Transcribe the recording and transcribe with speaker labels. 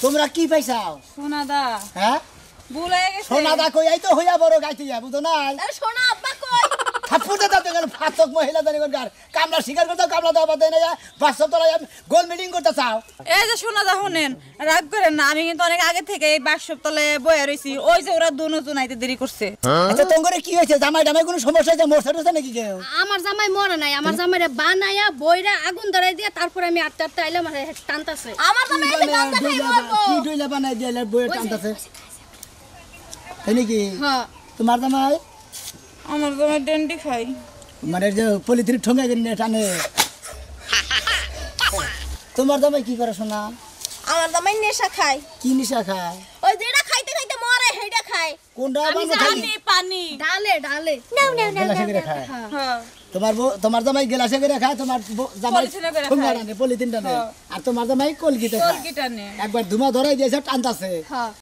Speaker 1: তোমরা কি পাইছাও
Speaker 2: সোনাদা
Speaker 1: হ্যাঁ
Speaker 2: ভুলে গেছে
Speaker 1: সোনাদা কই আই তো হইয়া বড় গাইতে যা বুঝো না
Speaker 3: আরে সোনা আব্বা কই
Speaker 1: থাপ্পুতে দাতে গেল ফাতক মহিলা দানি গার কামলা শিকার করতে কামলা দাও বাদে না বাসব তোরা গোল মিটিং করতে চাও
Speaker 2: এই যে সোনাদা শুনেন রাগ করেন না আমি কিন্তু অনেক আগে থেকে এই বাসব তলে বয়ে রইছি ওই যে ওরা দুজন আইতে দেরি করছে
Speaker 1: আচ্ছা তোমারে কি হইছে জামাই জামাই কোনো সমস্যা হইছে মোরছে টরছে নাকি কেউ
Speaker 3: আমার জামাই মরে নাই আমার জামাইরে বানায়া বইরা আগুন ধরাই দিয়া তারপর আমি আটটা আটটা আইলাম আর টানতাছে আমার জামাই এত গান্দা খাই মরবো
Speaker 1: কি ডইলা বানাই দিলে বইয়ে টানতাছে তাই নাকি
Speaker 3: হ্যাঁ
Speaker 1: তোমার জামাই
Speaker 2: আমার জামাই ডেন্ডি খাই
Speaker 1: মানে যে পলিথিন ঠোঙা কিনে টানে তোমার জামাই কি করে শোনা
Speaker 3: আমার জামাই নেশা খায়
Speaker 1: কি নিশা খায়
Speaker 3: ওই যেটা খাইতে খাইতে মরে হেডা খায়
Speaker 1: কোনটা
Speaker 3: আমি
Speaker 1: বাবা খালি
Speaker 3: জানি পানি ডালে ডালে নাও নাও নাও
Speaker 1: গেলাসে করে খায়
Speaker 2: হ্যাঁ
Speaker 1: তোমার জামাই গেলাসে করে খায় তোমার জামাই
Speaker 2: পলিথিনে করে
Speaker 1: ঠোঙা
Speaker 2: খায়।
Speaker 1: টানে পলিথিন টানে আর তোমার জামাই কলগিতে খায়
Speaker 2: কলকিটা নে
Speaker 1: একবার ধুমা ধরাই দিয়েছে টানতাছে
Speaker 3: হ্যাঁ